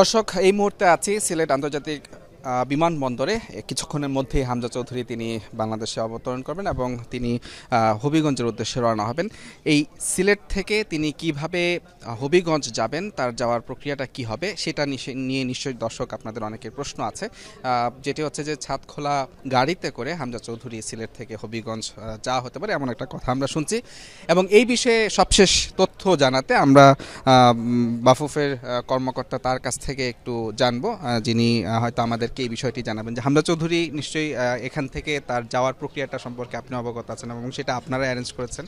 দর্শক, এই মুহূর্তে আছি সিলেট আন্তর্জাতিক বিমানবন্দরে। কিছুক্ষণের মধ্যেই হামজা চৌধুরী তিনি বাংলাদেশে অবতরণ করবেন এবং তিনি হবিগঞ্জের উদ্দেশ্যে রওনা হবেন। এই সিলেট থেকে তিনি কিভাবে হবিগঞ্জ যাবেন, তার যাওয়ার প্রক্রিয়াটা কি হবে সেটা নিয়ে নিশ্চয়ই দর্শক আপনাদের অনেকের প্রশ্ন আছে, যেটি হচ্ছে যে ছাদখোলা গাড়িতে করে হামজা চৌধুরী সিলেট থেকে হবিগঞ্জ যাওয়া হতে পারে এমন একটা কথা আমরা শুনছি। এবং এই বিষয়ে সবশেষ তথ্য জানাতে আমরা বাফুফের কর্মকর্তা তার কাছ থেকে একটু জানবো, যিনি হয়তো আমাদেরকে এই বিষয়টি জানাবেন যে হামজা চৌধুরী নিশ্চয়ই এখান থেকে তার যাওয়ার প্রক্রিয়াটা সম্পর্কে আপনি অবগত আছেন এবং সেটা আপনারা অ্যারেঞ্জ করেছেন।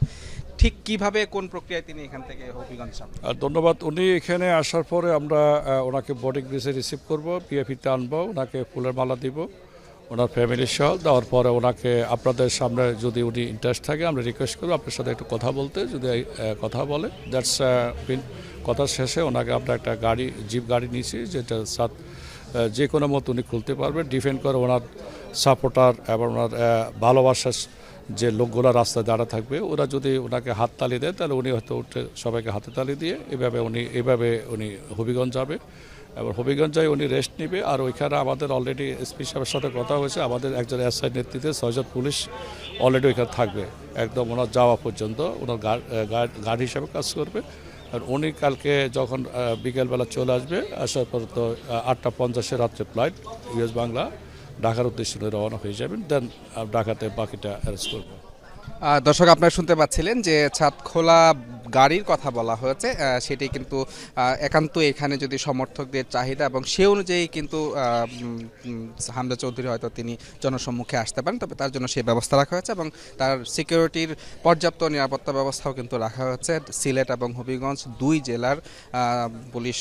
ঠিক কিভাবে কোন প্রক্রিয়ায় তিনি এখান থেকে হবিগঞ্জ যাবেন? ধন্যবাদ। উনি এখানে আসার পরে আমরা ওনাকে বোর্ডিং ব্রিজে রিসিভ করব, পিএফিতে আনবো, ওনাকে ফুলের মালা দিব ওনার ফ্যামিলির সহ। দেওয়ার পরে ওনাকে আপনাদের সামনে যদি উনি ইন্টারেস্ট থাকে আমরা রিকোয়েস্ট করবো আপনার সাথে একটু কথা বলতে, যদি কথা বলে দ্যাটস কথা শেষে ওনাকে আমরা একটা গাড়ি জিপ গাড়ি নিয়েছি, যেটা যে কোনো মতো উনি খুলতে পারবেন। ডিফেন্ড করে ওনার সাপোর্টার এবং ওনার ভালোবাসার যে লোকগুলো রাস্তায় দাঁড়া থাকবে, ওরা যদি ওনাকে হাততালি দেয় তাহলে উনি হয়তো উঠে সবাইকে হাতে তালি দিয়ে এইভাবে উনি হবিগঞ্জ যাবে। এবং হবিগঞ্জায় উনি রেস্ট নেবে। আর ওইখানে আমাদের অলরেডি এসপি সাহেবের সাথে কথা হয়েছে, আমাদের একজন এসআই নেতৃত্বে 6 জন পুলিশ অলরেডি ওইখানে থাকবে একদম ওনার যাওয়া পর্যন্ত। ওনার গার্ড হিসাবে কাজ করবে। আর উনি কালকে যখন বিকেলবেলা চলে আসবে, আসার পর তো 8:50 রাত্রে ফ্লাইট ইউএস বাংলা ঢাকার উদ্দেশ্যে রওনা হয়ে যাবেন। দেন ঢাকাতে বাকিটা অ্যারেঞ্জ করবো। দর্শক, আপনারা শুনতে পাচ্ছিলেন যে ছাদখোলা গাড়ির কথা বলা হয়েছে, সেটি কিন্তু একান্ত এখানে যদি সমর্থকদের চাহিদা এবং সে অনুযায়ী কিন্তু হামজা চৌধুরী হয়তো তিনি জনসম্মুখে আসতে পারেন, তবে তার জন্য সেই ব্যবস্থা রাখা হয়েছে এবং তার সিকিউরিটির পর্যাপ্ত নিরাপত্তা ব্যবস্থাও কিন্তু রাখা হয়েছে। সিলেট এবং হবিগঞ্জ দুই জেলার পুলিশ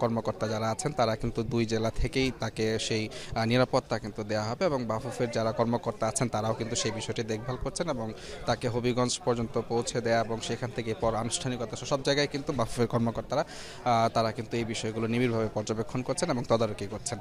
কর্মকর্তা যারা আছেন তারা কিন্তু দুই জেলা থেকেই তাকে সেই নিরাপত্তা কিন্তু দেওয়া হবে এবং বাফুফের যারা কর্মকর্তা আছেন তারাও কিন্তু সেই বিষয়টি দেখভাল করছেন এবং তাকে হবিগঞ্জ পর্যন্ত পৌঁছে দেয়া এবং সেখান থেকে পর আনুষ্ঠানিকতা সব জায়গায় কিন্তু বাফুফের কর্মকর্তারা তারা কিন্তু এই বিষয়গুলো নিবিড়ভাবে পর্যবেক্ষণ করছেন এবং তদারকি করছেন।